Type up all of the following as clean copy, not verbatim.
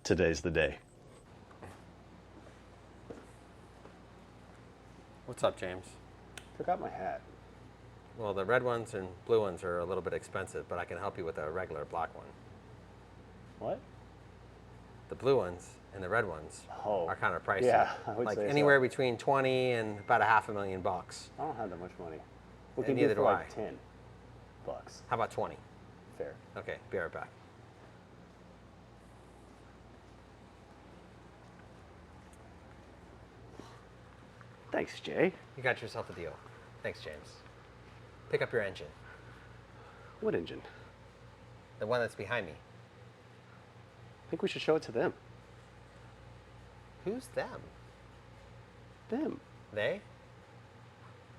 today's the day. What's up, James? Forgot my hat. Well, the red ones and blue ones are a little bit expensive, but I can help you with a regular black one. What? The blue ones and the red ones are kind of pricey. Yeah, I would like say anywhere so. between 20 and about $500,000 bucks. I don't have that much money. We And could neither do for do like I. 10 bucks. How about 20? Fair. Okay, be right back. Thanks, Jay. You got yourself a deal. Thanks, James. Pick up your engine. What engine? The one that's behind me. I think we should show it to them. Who's them? Them. They?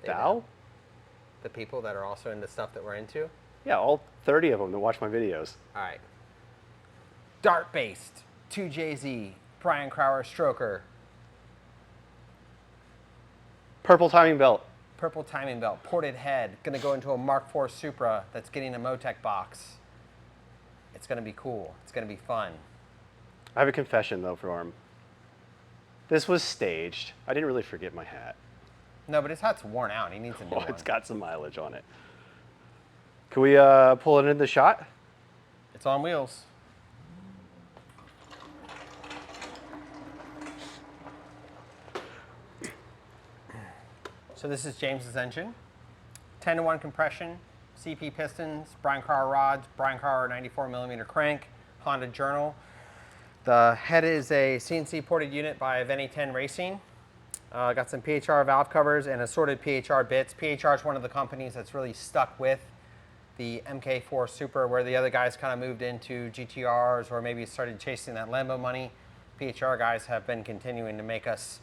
Thou? Them. The people that are also into stuff that we're into? Yeah, all 30 of them that watch my videos. All right. Dart-based, 2JZ, Brian Crower stroker, Purple timing belt. purple timing belt, ported head, gonna go into a Mark IV Supra that's getting a Motec box. It's gonna be cool. It's gonna be fun. I have a confession, though, for him. This was staged. I didn't really forget my hat. No, but his hat's worn out. He needs a new Oh, one. it's got some mileage on it. Can we pull it into the shot? It's on wheels. So this is James's engine. 10-to-1 compression, CP pistons, Brian Crower rods, Brian Crower 94mm crank, Honda Journal. The head is a CNC ported unit by Veni 10 Racing. Got some PHR valve covers and assorted PHR bits. PHR is one of the companies that's really stuck with the MK4 Super, where the other guys kind of moved into GTRs or maybe started chasing that Lambo money. PHR guys have been continuing to make us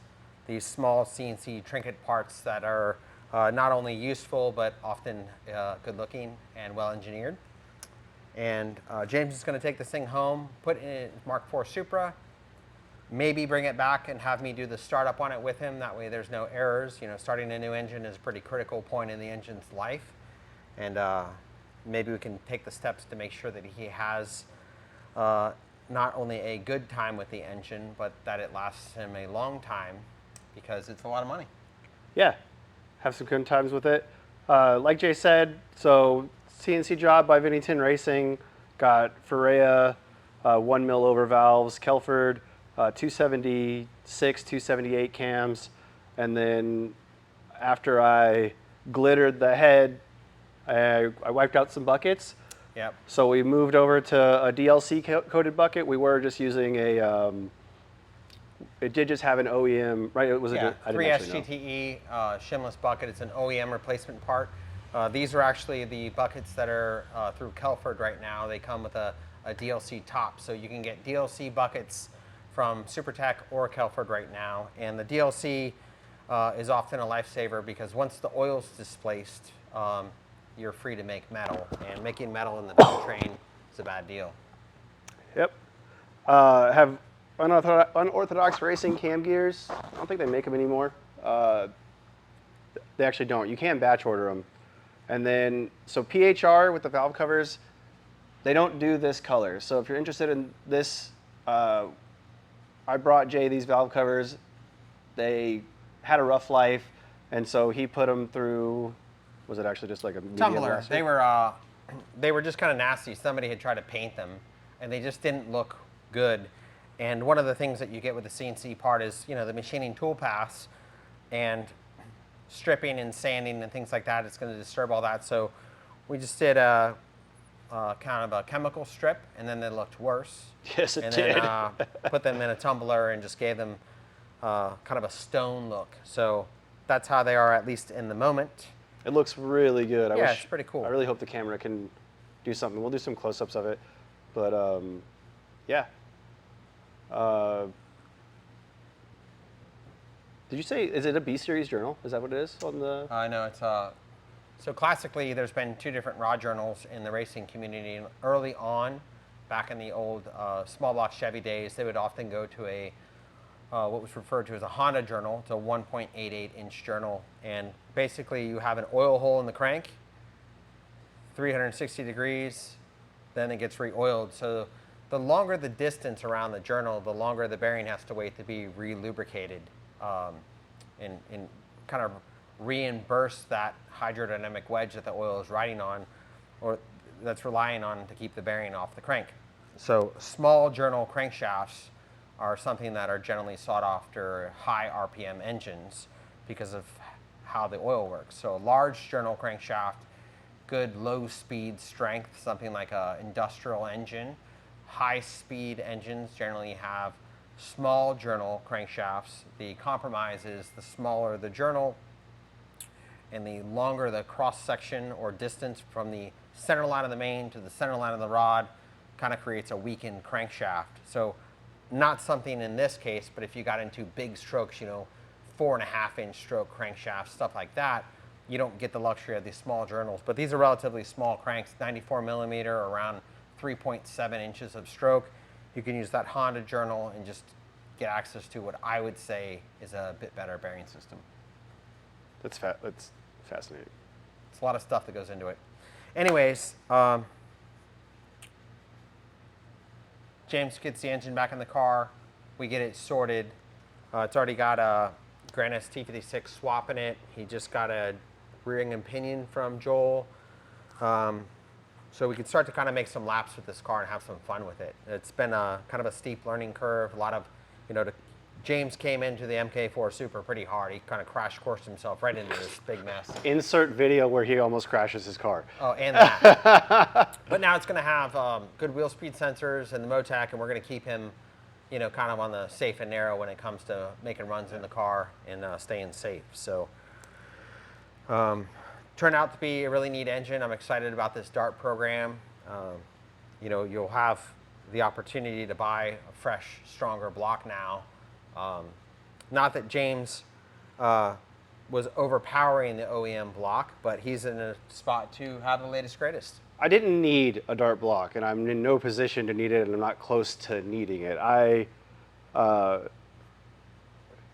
these small CNC trinket parts that are not only useful but often good looking and well engineered. And James is going to take this thing home, put it in Mark IV Supra, maybe bring it back and have me do the startup on it with him. That way there's no errors. You know, starting a new engine is a pretty critical point in the engine's life. And maybe we can take the steps to make sure that he has not only a good time with the engine, but that it lasts him a long time, because it's a lot of money. Yeah, have some good times with it. Like Jay said, so CNC job by Veni 10 Racing, got Ferrea 1 mil over valves, Kelford 276, 278 cams, and then after I glittered the head, I wiped out some buckets. Yep. So we moved over to a DLC coated bucket. We were just using a, it did just have an OEM, right? It was Yeah, I didn't actually know. 3S-GTE shimless bucket. It's an OEM replacement part. These are actually the buckets that are through Kelford right now. They come with a DLC top, so you can get DLC buckets from SuperTech or Kelford right now. And the DLC is often a lifesaver, because once the oil's displaced, you're free to make metal, and making metal in the metal train is a bad deal. Yep. Have unorthodox racing cam gears. I don't think they make them anymore. They actually don't. You can batch order them. And then, so PHR with the valve covers, they don't do this color. So if you're interested in this, I brought Jay these valve covers. They had a rough life, and so he put them through, was it actually just like a medium Tumbler. luster? They were just kind of nasty. Somebody had tried to paint them, and they just didn't look good. And one of the things that you get with the CNC part is, you know, the machining tool pass, and stripping and sanding and things like that. It's going to disturb all that. So we just did a kind of a chemical strip, and then they looked worse. Yes, it and did. then put them in a tumbler and just gave them kind of a stone look. So that's how they are, at least in the moment. It looks really good. Yeah, it's pretty cool. I really hope the camera can do something. We'll do some close-ups of it. But yeah. Did you say, is it a B series journal? Is that what it is on the? No, it's so classically there's been two different rod journals in the racing community. Early on, back in the old small block Chevy days, they would often go to a what was referred to as a Honda journal. It's a 1.88 inch journal, and basically you have an oil hole in the crank, 360 degrees, then it gets re-oiled. So the longer the distance around the journal, the longer the bearing has to wait to be re-lubricated and kind of reimburse that hydrodynamic wedge that the oil is riding on, or that's relying on to keep the bearing off the crank. So small journal crankshafts are something that are generally sought after high RPM engines because of how the oil works. So a large journal crankshaft, good low speed strength, something like an industrial engine. High speed engines generally have small journal crankshafts. The compromise is the smaller the journal and the longer the cross section or distance from the center line of the main to the center line of the rod kind of creates a weakened crankshaft. So not something in this case, but if you got into big strokes, 4.5-inch stroke crankshafts, stuff like that, you don't get the luxury of these small journals. But these are relatively small cranks, 94 millimeter, around 3.7 inches of stroke. You can use that Honda journal and just get access to what I would say is a bit better bearing system. That's fascinating. It's a lot of stuff that goes into it. Anyways, James gets the engine back in the car. We get it sorted. It's already got a Grannis T56 swap in it. He just got a ring and pinion from Joel. So we can start to kind of make some laps with this car and have some fun with it. It's been a kind of a steep learning curve. A lot of, James came into the MK4 Super pretty hard. He kind of crash coursed himself right into this big mess. Insert video where he almost crashes his car. Oh, and that. But now it's going to have good wheel speed sensors and the Motec, and we're going to keep him, kind of on the safe and narrow when it comes to making runs in the car and staying safe. So, turned out to be a really neat engine. I'm excited about this DART program. You'll have the opportunity to buy a fresh, stronger block now. Not that James was overpowering the OEM block, but he's in a spot to have the latest, greatest. I didn't need a DART block, and I'm in no position to need it, and I'm not close to needing it. I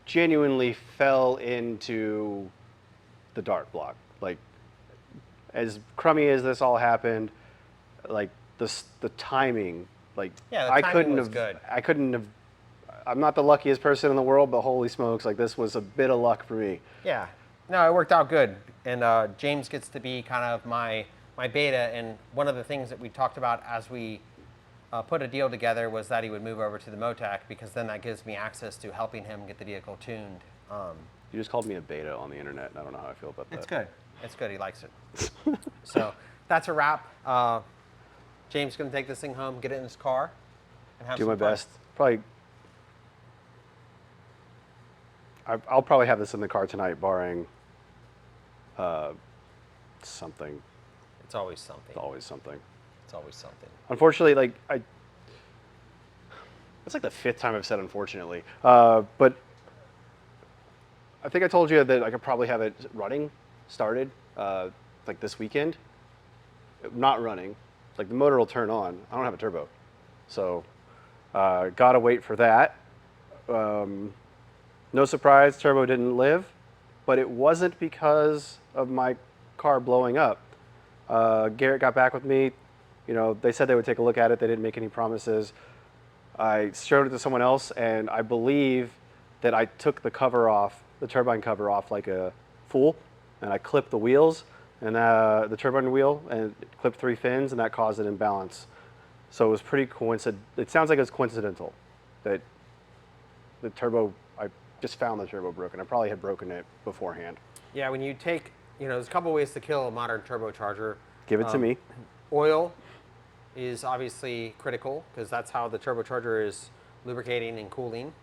genuinely fell into the DART block. Like, as crummy as this all happened, like the timing, like Yeah, the I timing couldn't was have, good. I couldn't have. I'm not the luckiest person in the world, but holy smokes, like this was a bit of luck for me. Yeah, no, it worked out good. And James gets to be kind of my beta. And one of the things that we talked about as we put a deal together was that he would move over to the Motec, because then that gives me access to helping him get the vehicle tuned. You just called me a beta on the internet, and I don't know how I feel about that. It's good. It's good. He likes it. So that's a wrap. James is going to take this thing home, get it in his car, and have Do some my fun. best. Probably. I'll probably have this in the car tonight, barring something. It's always something. It's always something. It's always something. Unfortunately, it's like the 5th time I've said unfortunately. But I think I told you that I could probably have it started, like this weekend. Not running. Like the motor will turn on. I don't have a turbo. So, gotta wait for that. No surprise, turbo didn't live, but it wasn't because of my car blowing up. Garrett got back with me. They said they would take a look at it. They didn't make any promises. I showed it to someone else, and I believe that I took the cover off, the turbine cover off like a fool, and I clipped the wheels and the turbine wheel and clipped 3 fins, and that caused an imbalance. So it was pretty coincidental. It sounds like it's coincidental that the turbo, I just found the turbo broken. I probably had broken it beforehand. Yeah, when you take, there's a couple ways to kill a modern turbocharger. Give it to me. Oil is obviously critical, because that's how the turbocharger is lubricating and cooling.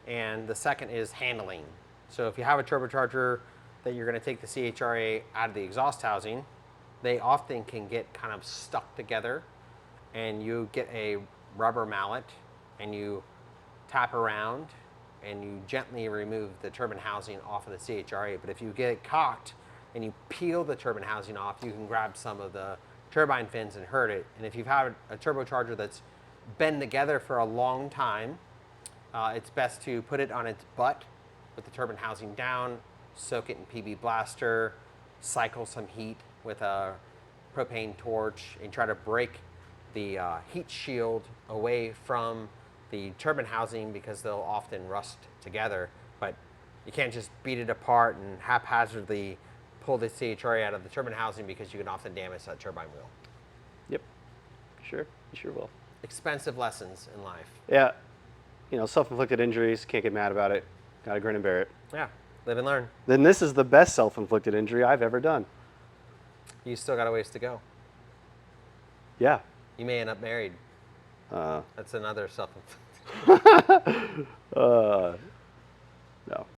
And the second is handling. So if you have a turbocharger that you're going to take the CHRA out of the exhaust housing, they often can get kind of stuck together, and you get a rubber mallet and you tap around and you gently remove the turbine housing off of the CHRA. But if you get it cocked and you peel the turbine housing off, you can grab some of the turbine fins and hurt it. And if you've had a turbocharger that's been together for a long time, it's best to put it on its butt with the turbine housing down, soak it in PB Blaster, cycle some heat with a propane torch, and try to break the heat shield away from the turbine housing because they'll often rust together. But you can't just beat it apart and haphazardly pull the CHRA out of the turbine housing because you can often damage that turbine wheel. Yep. Sure. You sure will. Expensive lessons in life. Yeah. You know, self-inflicted injuries, can't get mad about it. Gotta grin and bear it. Yeah, live and learn. Then this is the best self-inflicted injury I've ever done. You still got a ways to go. Yeah. You may end up married. That's another self-inflicted. No.